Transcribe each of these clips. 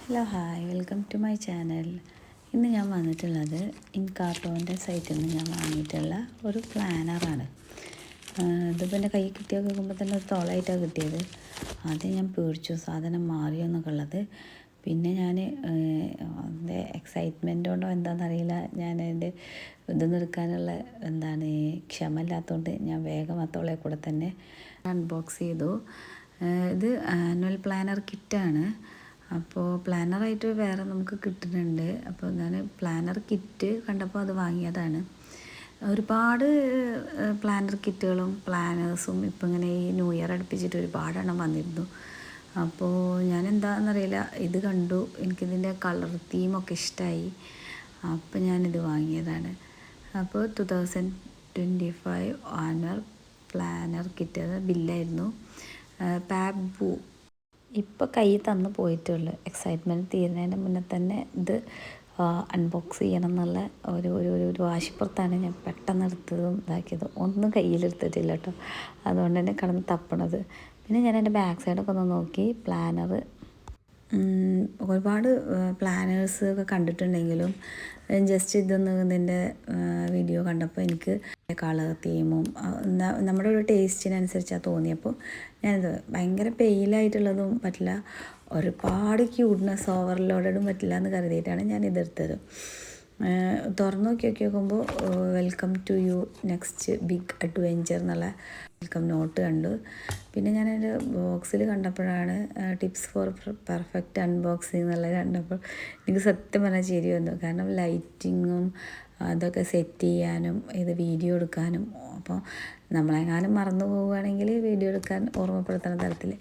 Hello hi welcome to my channel. ഇന്ന് ഞാൻ വന്നിട്ടുള്ളത് ഇൻകാർട്ടോൻ്റെ സൈറ്റിൽ നിന്ന് ഞാൻ വാങ്ങിയിട്ടുള്ള ഒരു പ്ലാനറാണ്. ഇതിപ്പോൾ എൻ്റെ കൈ കിട്ടിയ നോക്കുമ്പോൾ തന്നെ ഒരു തോളായിട്ടാണ് കിട്ടിയത്. ആദ്യം ഞാൻ പേടിച്ചു സാധനം മാറിയെന്നൊക്കെ ഉള്ളത്. പിന്നെ ഞാൻ അതിൻ്റെ എക്സൈറ്റ്മെൻറ്റ് കൊണ്ടോ എന്താണെന്നറിയില്ല, ഞാൻ അതിൻ്റെ ഇതൊന്നും എടുക്കാനുള്ള ക്ഷമയില്ലാത്തതുകൊണ്ട് ഞാൻ വേഗം ആ തോളെ കൂടെ തന്നെ അൺബോക്സ് ചെയ്തു. ഇത് ആനുവൽ പ്ലാനർ കിറ്റാണ്. അപ്പോൾ പ്ലാനറായിട്ട് വേറെ നമുക്ക് കിട്ടുന്നുണ്ട്. അപ്പോൾ ഞാൻ പ്ലാനർ കിറ്റ് കണ്ടപ്പോൾ അത് വാങ്ങിയതാണ്. ഒരുപാട് പ്ലാനർ കിറ്റുകളും പ്ലാനേഴ്സും ഇപ്പം ഇങ്ങനെ ഈ ന്യൂ ഇയർ അടുപ്പിച്ചിട്ട് ഒരുപാടെണ്ണം വന്നിരുന്നു. അപ്പോൾ ഞാൻ എന്താണെന്നറിയില്ല, ഇത് കണ്ടു, എനിക്കിതിൻ്റെ കളർ തീമൊക്കെ ഇഷ്ടമായി. അപ്പോൾ ഞാനിത് വാങ്ങിയതാണ്. അപ്പോൾ 2025 ആനുവൽ പ്ലാനർ കിറ്റ് ബില്ലായിരുന്നു. പാബു ഇപ്പോൾ കൈ തന്നു പോയിട്ടുള്ളു. എക്സൈറ്റ്മെൻറ്റ് തീരുന്നതിൻ്റെ മുന്നേ തന്നെ ഇത് അൺബോക്സ് ചെയ്യണം എന്നുള്ള ഒരു ഒരു ഒരു വാശിപ്പുറത്താണ് ഞാൻ പെട്ടെന്ന് എടുത്തതും ഇതാക്കിയതും. ഒന്നും കയ്യിലെടുത്തിട്ടില്ല കേട്ടോ, അതുകൊണ്ട് തന്നെ കിടന്ന് തപ്പണത്. പിന്നെ ഞാൻ എൻ്റെ ബാക്ക് സൈഡൊക്കെ ഒന്ന് നോക്കി. ഒരുപാട് പ്ലാനേഴ്സ് ഒക്കെ കണ്ടിട്ടുണ്ടെങ്കിലും ജസ്റ്റ് ഇതിൻ്റെ വീഡിയോ കണ്ടപ്പോൾ എനിക്ക് കളർ തീമും നമ്മുടെ ഒരു ടേസ്റ്റിനനുസരിച്ചാണ് തോന്നിയപ്പോൾ ഞാനിത് ഭയങ്കര പെയിലായിട്ടുള്ളതും പറ്റില്ല, ഒരുപാട് ക്യൂട്ട്നെസ് ഓവർലോഡും പറ്റില്ല എന്ന് കരുതിയിട്ടാണ് ഞാൻ ഇതെടുത്തത്. തുറന്നു നോക്കുമ്പോൾ welcome to you next big adventure എന്നുള്ള വെൽക്കം നോട്ട് കണ്ടു. പിന്നെ ഞാൻ എൻ്റെ ബോക്സിൽ കണ്ടപ്പോഴാണ് ടിപ്സ് ഫോർ പെർഫെക്റ്റ് അൺബോക്സിങ് എന്നുള്ളത് കണ്ടപ്പോൾ എനിക്ക് സത്യം പറഞ്ഞാൽ ചിരി വന്നു. കാരണം ലൈറ്റിങ്ങും അതൊക്കെ സെറ്റ് ചെയ്യാനും ഇത് വീഡിയോ എടുക്കാനും, അപ്പോൾ നമ്മളെങ്ങാനും മറന്നു പോവുകയാണെങ്കിൽ വീഡിയോ എടുക്കാൻ ഓർമ്മപ്പെടുത്തുന്ന തരത്തിൽ.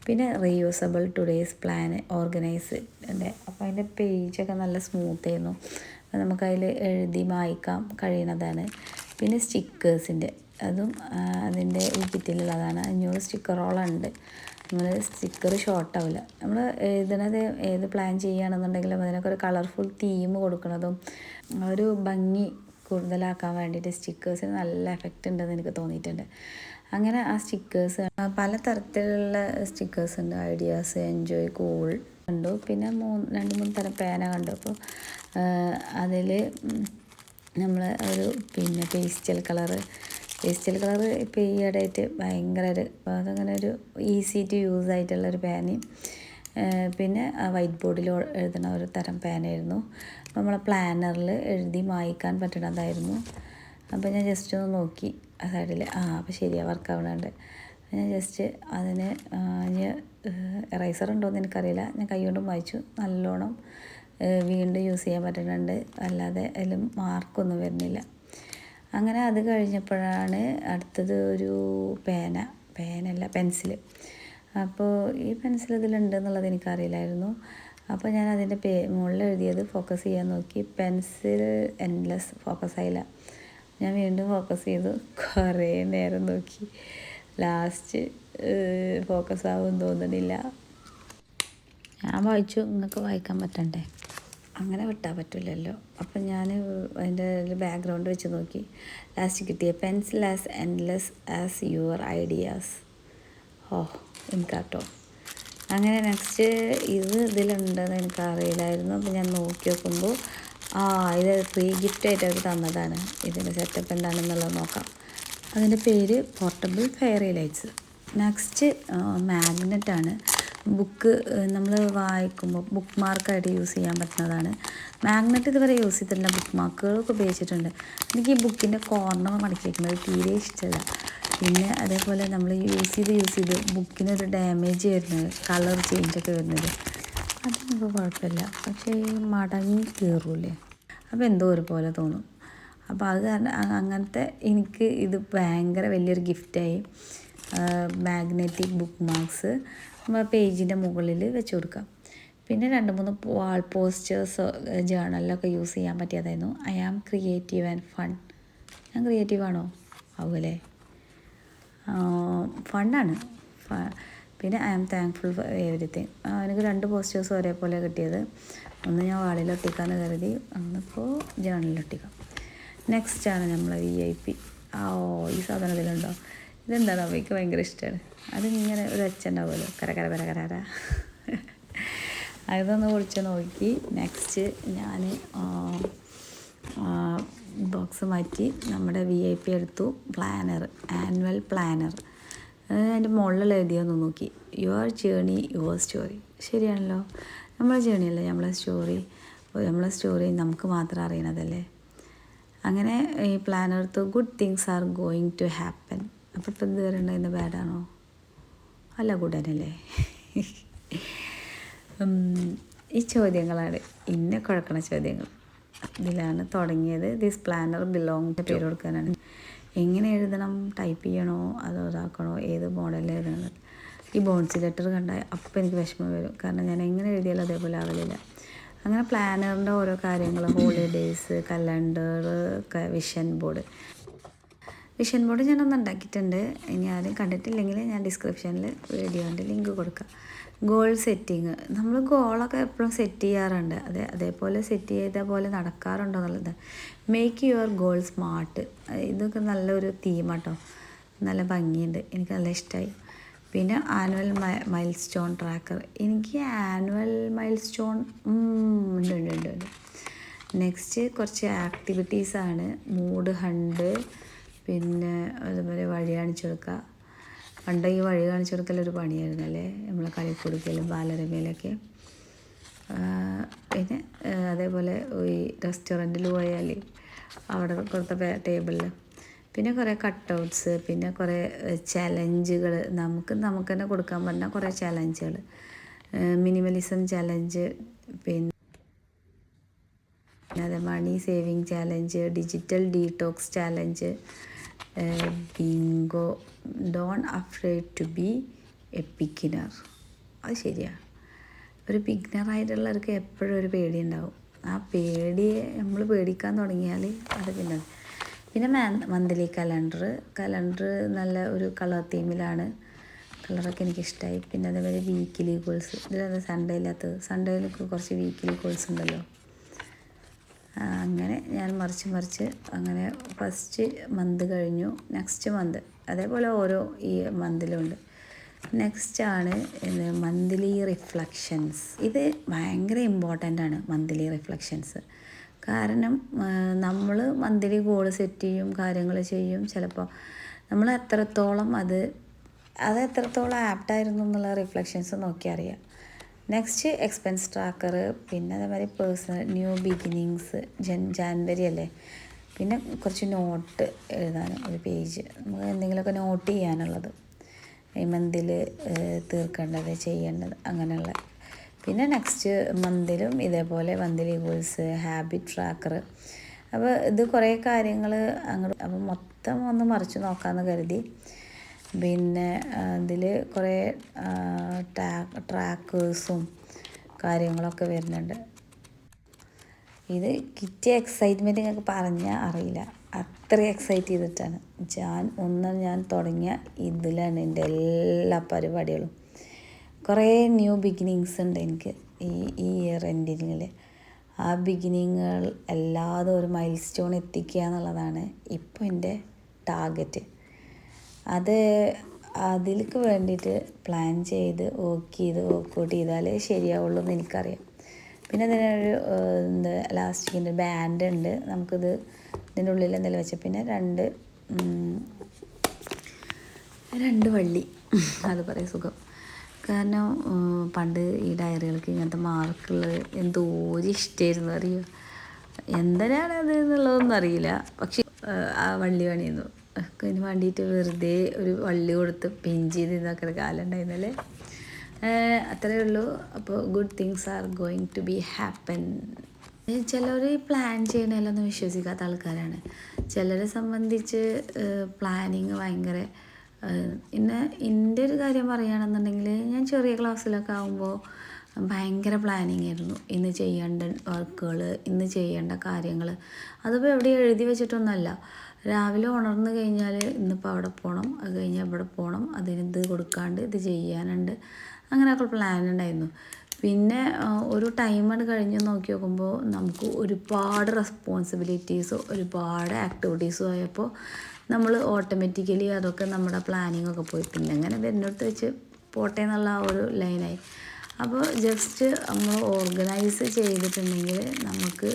പിന്നെ റീയൂസബിൾ ടുഡേയ്സ് പ്ലാൻ ഓർഗനൈസ് ഉണ്ട്. അപ്പോൾ അതിൻ്റെ പേജൊക്കെ നല്ല സ്മൂത്ത് ആയിരുന്നു. നമുക്കതിൽ എഴുതി മായ്ക്കാൻ കഴിയുന്നതാണ്. പിന്നെ സ്റ്റിക്കേഴ്സിൻ്റെ അതും അതിൻ്റെ ഈ കിറ്റിലുള്ളതാണ്. 500 സ്റ്റിക്കറോളുണ്ട്. നമ്മൾ സ്റ്റിക്കർ ഷോർട്ടാവില്ല. നമ്മൾ എഴുതണത് ഏത് പ്ലാൻ ചെയ്യുകയാണെന്നുണ്ടെങ്കിലും അതിനൊക്കെ ഒരു കളർഫുൾ തീം കൊടുക്കുന്നതും ഒരു ഭംഗി കൂടുതലാക്കാൻ വേണ്ടിയിട്ട് സ്റ്റിക്കേഴ്സിന് നല്ല എഫക്റ്റ് ഉണ്ടെന്ന് എനിക്ക് തോന്നിയിട്ടുണ്ട്. അങ്ങനെ ആ സ്റ്റിക്കേഴ്സ് പല തരത്തിലുള്ള സ്റ്റിക്കേഴ്സ് ഉണ്ട്. ഐഡിയാസ്, എൻജോയ്, കൂൾ കണ്ടു. പിന്നെ 2-3 തരം പേന കണ്ടു. അപ്പോൾ അതിൽ നമ്മൾ ഒരു പേസ്റ്റൽ കളറ് ഇപ്പോൾ ഈ ഇടയായിട്ട് ഭയങ്കര അപ്പോൾ അതങ്ങനെ ഒരു ഈസി ടു യൂസ് ആയിട്ടുള്ളൊരു പേനയും പിന്നെ വൈറ്റ് ബോർഡിൽ എഴുതുന്ന ഒരു തരം പേനയായിരുന്നു. നമ്മളെ പ്ലാനറിൽ എഴുതി മായ്ക്കാൻ പറ്റണതായിരുന്നു. അപ്പോൾ ഞാൻ ജസ്റ്റ് ഒന്ന് നോക്കി ആ സൈഡിൽ, അപ്പോൾ ശരിയാണ് വർക്കാവണുണ്ട്. ഞാൻ ജസ്റ്റ് അതിന് എറൈസർ ഉണ്ടോയെന്ന് എനിക്കറിയില്ല, ഞാൻ കൈ കൊണ്ട് മായ്ച്ചു. നല്ലോണം വീണ്ടും യൂസ് ചെയ്യാൻ പറ്റുന്നുണ്ട്, അല്ലാതെ അതിൽ മാർക്കൊന്നും വരുന്നില്ല. അങ്ങനെ അത് കഴിഞ്ഞപ്പോഴാണ് അടുത്തത് ഒരു പെൻസിൽ. അപ്പോൾ ഈ പെൻസിൽ ഇതിലുണ്ടെന്നുള്ളത് എനിക്കറിയില്ലായിരുന്നു. അപ്പോൾ ഞാൻ അതിൻ്റെ മുകളിൽ എഴുതിയത് ഫോക്കസ് ചെയ്യാൻ നോക്കി. പെൻസിൽ എൻഡ്ലെസ് ഫോക്കസ് ആയില്ല. ഞാൻ വീണ്ടും ഫോക്കസ് ചെയ്തു, കുറേ നേരം നോക്കി. ലാസ്റ്റ് ഫോക്കസ് ആവുമെന്ന് തോന്നുന്നില്ല. ഞാൻ വായിച്ചു, നിങ്ങൾക്ക് വായിക്കാൻ പറ്റണ്ടേ, അങ്ങനെ വിട്ടാൽ പറ്റില്ലല്ലോ. അപ്പം ഞാൻ അതിൻ്റെ ബാക്ക്ഗ്രൗണ്ട് വെച്ച് നോക്കി. ലാസ്റ്റ് കിട്ടിയ pencil as endless as your ideas. എനിക്കാട്ടോ. അങ്ങനെ നെക്സ്റ്റ് ഇതിലുണ്ടെന്ന് എനിക്കറിയില്ലായിരുന്നു. അപ്പോൾ ഞാൻ നോക്കി നോക്കുമ്പോൾ ഇത് ഫ്രീ ഗിഫ്റ്റായിട്ട് അവർ തന്നതാണ്. ഇതിൻ്റെ സെറ്റപ്പ് എന്താണെന്നുള്ളത് നോക്കാം. അതിൻ്റെ പേര് പോർട്ടബിൾ ഫെയറി ലൈറ്റ്സ്. നെക്സ്റ്റ് മാഗ്നറ്റാണ്. ബുക്ക് നമ്മൾ വായിക്കുമ്പോൾ ബുക്ക് മാർക്കായിട്ട് യൂസ് ചെയ്യാൻ പറ്റുന്നതാണ്. മാഗ്നറ്റ് ഇതുവരെ യൂസ് ചെയ്തിട്ടില്ല, ബുക്ക് മാർക്കുകളൊക്കെ ഉപയോഗിച്ചിട്ടുണ്ട്. എനിക്ക് ഈ ബുക്കിൻ്റെ കോർണർ മടക്കി വയ്ക്കുന്നത് തീരെ ഇഷ്ടമല്ല. പിന്നെ അതേപോലെ നമ്മൾ യൂസ് ചെയ്ത് ബുക്കിനൊരു ഡാമേജ് വരുന്നത്, കളർ ചേഞ്ചൊക്കെ വരുന്നത്, അതൊന്നും കുഴപ്പമില്ല. പക്ഷേ മടങ്ങി കയറൂലേ, അപ്പോൾ എന്തോ ഒരുപോലെ തോന്നും. അപ്പോൾ അത് കാരണം അങ്ങനത്തെ എനിക്ക് ഇത് ഭയങ്കര വലിയൊരു ഗിഫ്റ്റായി. മാഗ്നറ്റിക് ബുക്ക് മാർക്സ് നമ്മൾ പേജിൻ്റെ മുകളിൽ വെച്ച് കൊടുക്കാം. പിന്നെ 2-3 വാൾ പോസ്റ്റേഴ്സ് ജേർണലിലൊക്കെ യൂസ് ചെയ്യാൻ പറ്റിയതായിരുന്നു. I am creative and fun. ഞാൻ ക്രിയേറ്റീവാണോ? ആവുമല്ലേ, ഫണ്ണാണ്. പിന്നെ I am thankful for everything. എനിക്ക് 2 പോസ്റ്റേഴ്സ് ഒരേപോലെ കിട്ടിയത്. ഒന്ന് ഞാൻ വാളിലൊട്ടിക്കാമെന്ന് കരുതി, ഒന്നിപ്പോൾ ജേർണലിലൊട്ടിക്കാം. നെക്സ്റ്റാണ് നമ്മളെ VIP. ഈ സാധനം ഇതിലുണ്ടോ? ഇതെന്താണ് അവയ്ക്ക് ഭയങ്കര ഇഷ്ടമാണ്. അതിങ്ങനെ ഒരു ഒച്ച ഉണ്ടാവുമല്ലോ, കര. അതൊന്ന് പൊളിച്ച് നോക്കി. നെക്സ്റ്റ് ഞാൻ ബോക്സ് മാറ്റി നമ്മുടെ VIP എടുത്തു. Planner, annual planner. അതിൻ്റെ മുകളിൽ എഴുതിയൊന്ന് നോക്കി, യുവർ ജേണി യുവർ സ്റ്റോറി. ശരിയാണല്ലോ, നമ്മളെ ജേണി അല്ലേ നമ്മളെ സ്റ്റോറി. നമ്മളെ സ്റ്റോറി നമുക്ക് മാത്രം അറിയണതല്ലേ. അങ്ങനെ ഈ പ്ലാനർ എടുത്തു. Good things are going to happen. അപ്പോൾ ഇപ്പം എന്ത് വരേണ്ടതിൻ്റെ ബാഡാണോ? അല്ല, ഗുഡ് തന്നെയല്ലേ. ഈ ചോദ്യങ്ങളാണ് ഇന്നെ കുഴക്കണ ചോദ്യങ്ങൾ. ഇതിലാണ് തുടങ്ങിയത്. ദിസ് പ്ലാനർ ബിലോങ് പേര് കൊടുക്കാനാണ്. എങ്ങനെ എഴുതണം, ടൈപ്പ് ചെയ്യണോ അതോ ഇതാക്കണോ, ഏത് മോഡലിൽ എഴുതണം. ഈ ബോൺസി ലെറ്റർ കണ്ടാൽ അപ്പം എനിക്ക് വിഷമം വരും. കാരണം ഞാൻ എങ്ങനെ എഴുതിയാലും അതേപോലെ ആവലില്ല. അങ്ങനെ പ്ലാനറിൻ്റെ ഓരോ കാര്യങ്ങൾ, ഹോളിഡേയ്സ്, കലണ്ടർ, വിഷൻ ബോർഡ് ഞാനൊന്ന് ഉണ്ടാക്കിയിട്ടുണ്ട്. ഇനി ആരും കണ്ടിട്ടില്ലെങ്കിൽ ഞാൻ ഡിസ്ക്രിപ്ഷനിൽ വീഡിയോൻ്റെ ലിങ്ക് കൊടുക്കാം. ഗോൾ സെറ്റിങ്, നമ്മൾ ഗോളൊക്കെ എപ്പോഴും സെറ്റ് ചെയ്യാറുണ്ട്. അതേപോലെ സെറ്റ് ചെയ്ത പോലെ നടക്കാറുണ്ടോ എന്നുള്ളത്. Make your goal smart. ഇതൊക്കെ നല്ലൊരു തീമാട്ടോ, നല്ല ഭംഗിയുണ്ട്, എനിക്ക് നല്ല ഇഷ്ടമായി. പിന്നെ ആനുവൽ മൈൽ സ്റ്റോൺ ട്രാക്കർ. എനിക്ക് ആനുവൽ മൈൽ സ്റ്റോൺ ഉണ്ട്. നെക്സ്റ്റ് കുറച്ച് ആക്ടിവിറ്റീസാണ്. മൂഡ് ഹണ്ട്, പിന്നെ അതുപോലെ വഴി കാണിച്ചു കൊടുക്കുക. പണ്ട് ഈ വഴി കാണിച്ചു കൊടുക്കലൊരു പണിയായിരുന്നല്ലേ, നമ്മളെ കളിക്കുടുക്കലും ബാലരമയിലൊക്കെ. പിന്നെ അതേപോലെ ഈ റെസ്റ്റോറൻറ്റിൽ പോയാൽ അവിടെ കൊടുത്ത ടേബിളിൽ പിന്നെ കുറേ കട്ടൗട്ട്സ്, പിന്നെ കുറേ ചലഞ്ചുകൾ, നമുക്ക് തന്നെ കൊടുക്കാൻ പറഞ്ഞാൽ കുറേ ചലഞ്ചുകൾ. മിനിമലിസം ചലഞ്ച്, പിന്നെ അതെ money saving challenge, digital detox challenge, bingo, don't afraid to be a beginner. അത് ശരിയാണ്, ഒരു ബിഗിനറായിട്ടുള്ളവർക്ക് എപ്പോഴും ഒരു പേടി ഉണ്ടാവും. ആ പേടിയെ നമ്മൾ പേടിക്കാൻ തുടങ്ങിയാൽ അത് പിന്നെ മന്ത്ലി കലണ്ടർ നല്ല ഒരു കളർ തീമിലാണ്. കളറൊക്കെ എനിക്കിഷ്ടമായി. പിന്നെ അതേപോലെ വീക്കിലി ഗോൾസ്, ഇതിലെന്താ സൺഡേ ഇല്ലാത്തത്? സൺഡേയിലൊക്കെ കുറച്ച് വീക്കിലി ഗോൾസ് ഉണ്ടല്ലോ. അങ്ങനെ ഞാൻ മറിച്ച് അങ്ങനെ ഫസ്റ്റ് മന്ത് കഴിഞ്ഞു. നെക്സ്റ്റ് മന്ത് അതേപോലെ ഓരോ ഈ മന്തിലുണ്ട്. നെക്സ്റ്റാണ് മന്ത്ലി റിഫ്ലക്ഷൻസ്. ഇത് ഭയങ്കര ഇമ്പോർട്ടൻ്റ് ആണ്, മന്ത്ലി റിഫ്ലക്ഷൻസ്. കാരണം നമ്മൾ മന്ത്ലി ഗോൾ സെറ്റ് ചെയ്യും, കാര്യങ്ങൾ ചെയ്യും. ചിലപ്പോൾ നമ്മൾ എത്രത്തോളം അത് എത്രത്തോളം ആപ്റ്റായിരുന്നു എന്നുള്ള റിഫ്ലക്ഷൻസ് നോക്കി അറിയാം. നെക്സ്റ്റ് എക്സ്പെൻസ് ട്രാക്കർ, പിന്നെ അതേമാതിരി പേഴ്സണൽ ന്യൂ ബിഗിനിങ്സ്. ജാനുവരി അല്ലേ, പിന്നെ കുറച്ച് നോട്ട് എഴുതാനും ഒരു പേജ്, നമുക്ക് എന്തെങ്കിലുമൊക്കെ നോട്ട് ചെയ്യാനുള്ളത്, ഈ മന്തിൽ തീർക്കേണ്ടത്, ചെയ്യേണ്ടത്, അങ്ങനെയുള്ള. പിന്നെ നെക്സ്റ്റ് മന്തിലും ഇതേപോലെ മന്ത്ലി ഗോൾസ്, ഹാബിറ്റ് ട്രാക്കർ. അപ്പോൾ ഇത് കുറേ കാര്യങ്ങൾ അങ്ങോട്ട്, അപ്പോൾ മൊത്തം ഒന്ന് മറിച്ച് നോക്കാമെന്ന് കരുതി. പിന്നെ ഇതിൽ കുറേ ട്രാക്കേഴ്സും കാര്യങ്ങളൊക്കെ വരുന്നുണ്ട്. ഇത് കിട്ടിയ എക്സൈറ്റ്മെൻറ്റ് നിങ്ങൾക്ക് പറഞ്ഞാൽ അറിയില്ല, അത്ര എക്സൈറ്റ് ചെയ്തിട്ടാണ് ഞാൻ തുടങ്ങിയ ഇതിലാണ് എൻ്റെ എല്ലാ പരിപാടികളും. കുറേ ന്യൂ ബിഗിനിങ്സ് ഉണ്ട് എനിക്ക് ഈ ഇയർ എൻഡിങ്ങിൽ. ആ ബിഗിനിങ്ങുകൾ അല്ലാതെ ഒരു മൈൽ സ്റ്റോൺ എത്തിക്കുക എന്നുള്ളതാണ് ഇപ്പോൾ എൻ്റെ ടാർഗറ്റ്. അതിലേക്ക് വേണ്ടിയിട്ട് പ്ലാൻ ചെയ്ത് വർക്കൗട്ട് ചെയ്താലേ ശരിയാവുള്ളൂ എന്ന് എനിക്കറിയാം. പിന്നെ അതിനൊരു ലാസ്റ്റിക്കിൻ്റെ ബാൻഡ് ഉണ്ട്, നമുക്കിത് ഇതിൻ്റെ ഉള്ളിൽ എന്തെങ്കിലും വെച്ചാൽ. പിന്നെ രണ്ട് വള്ളി, അത് പറയാം സുഖം. കാരണം പണ്ട് ഈ ഡയറികൾക്ക് ഇങ്ങനത്തെ മാർക്കുള്ളത് എന്തോരം ഇഷ്ടമായിരുന്നു അറിയുമോ. എന്തിനാണ് അത് എന്നുള്ളതൊന്നും അറിയില്ല, പക്ഷെ ആ വള്ളി പണിയുന്നു അതിന് വേണ്ടിയിട്ട് വെറുതെ ഒരു വള്ളി കൊടുത്ത് പിൻ ചെയ്ത് ഇതാക്കുന്ന കാലം ഉണ്ടായിരുന്നല്ലേ. അത്രയേ ഉള്ളൂ. അപ്പോൾ good things are going to be happen. ചിലർ പ്ലാൻ ചെയ്യണമല്ലൊന്നും വിശ്വസിക്കാത്ത ആൾക്കാരാണ്. ചിലരെ സംബന്ധിച്ച് പ്ലാനിങ് ഭയങ്കര എൻ്റെ ഒരു കാര്യം പറയുകയാണെന്നുണ്ടെങ്കിൽ, ഞാൻ ചെറിയ ക്ലാസ്സിലൊക്കെ ആകുമ്പോൾ ഭയങ്കര പ്ലാനിങ് ആയിരുന്നു. ഇന്ന് ചെയ്യേണ്ട വർക്കുകൾ, ഇന്ന് ചെയ്യേണ്ട കാര്യങ്ങൾ, അതിപ്പോൾ എവിടെ എഴുതി വെച്ചിട്ടൊന്നുമല്ല. രാവിലെ ഉണർന്നു കഴിഞ്ഞാൽ ഇന്നിപ്പോൾ അവിടെ പോകണം, അത് കഴിഞ്ഞാൽ ഇവിടെ പോകണം, അതിനിത് കൊടുക്കാണ്ട് ഇത് ചെയ്യാനുണ്ട്, അങ്ങനെയൊക്കെ പ്ലാൻ ഉണ്ടായിരുന്നു. പിന്നെ ഒരു ടൈമാണ് കഴിഞ്ഞ് നോക്കി നോക്കുമ്പോൾ നമുക്ക് ഒരുപാട് റെസ്പോൺസിബിലിറ്റീസും ഒരുപാട് ആക്ടിവിറ്റീസും ആയപ്പോൾ നമ്മൾ ഓട്ടോമാറ്റിക്കലി അതൊക്കെ നമ്മുടെ പ്ലാനിങ്ങൊക്കെ പോയി. പിന്നെ അങ്ങനെ വരുന്നിടത്ത് വെച്ച് പോട്ടെ എന്നുള്ള ആ ഒരു ലൈനായി. അപ്പോൾ ജസ്റ്റ് നമ്മൾ ഓർഗനൈസ് ചെയ്തിട്ടുണ്ടെങ്കിൽ നമുക്ക്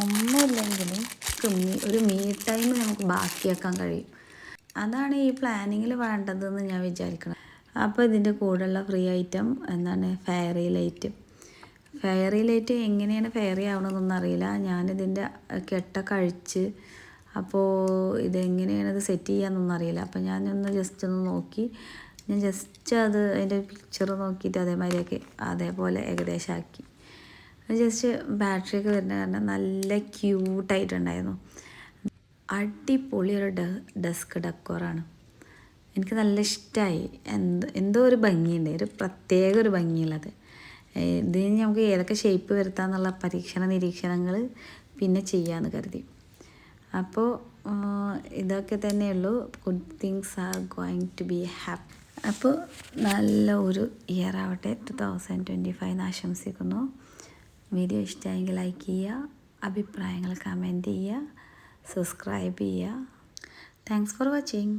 ഒന്നുമില്ലെങ്കിലും ഒരു മീ ടൈം നമുക്ക് ബാക്കിയാക്കാൻ കഴിയും. അതാണ് ഈ പ്ലാനിങ്ങിൽ വേണ്ടതെന്ന് ഞാൻ വിചാരിക്കണം. അപ്പോൾ ഇതിൻ്റെ കൂടെയുള്ള ഫ്രീ ഐറ്റം എന്താണ്, ഫെയറി ലൈറ്റ് എങ്ങനെയാണ് ഫെയറി ആവണമെന്നൊന്നും അറിയില്ല. ഞാനിതിൻ്റെ കെട്ടൊക്കെ അഴിച്ച്, അപ്പോൾ ഇതെങ്ങനെയാണത് സെറ്റ് ചെയ്യാമെന്നൊന്നും അറിയില്ല. അപ്പോൾ ഞാനൊന്ന് ജസ്റ്റ് ഒന്ന് നോക്കി, ഞാൻ ജസ്റ്റ് അതിൻ്റെ പിക്ചർ നോക്കിയിട്ട് അതേപോലെ ഏകദേശം ആക്കി. ജസ്റ്റ് ബാറ്ററിയൊക്കെ വരുന്ന കാരണം നല്ല ക്യൂട്ടായിട്ടുണ്ടായിരുന്നു. അടിപൊളി ഒരു ഡെസ്ക് ഡെക്കോറാണ്. എനിക്ക് നല്ല ഇഷ്ടമായി. എന്തോ ഒരു ഭംഗിയുണ്ട്, ഒരു പ്രത്യേക ഒരു ഭംഗിയുള്ളത്. ഇതിന് നമുക്ക് ഏതൊക്കെ ഷേപ്പ് വരുത്താമെന്നുള്ള നിരീക്ഷണങ്ങൾ പിന്നെ ചെയ്യാമെന്ന് കരുതി. അപ്പോൾ ഇതൊക്കെ തന്നെയുള്ളൂ. Good things are going to be happy. അപ്പോൾ നല്ല ഒരു ഇയർ ആവട്ടെ 2025 ആശംസിക്കുന്നു. വീഡിയോ ഇഷ്ടമായെങ്കിൽ ലൈക്ക് ചെയ്യുക, അഭിപ്രായങ്ങൾ കമൻറ്റ് ചെയ്യുക, സബ്സ്ക്രൈബ് ചെയ്യുക. Thanks for watching.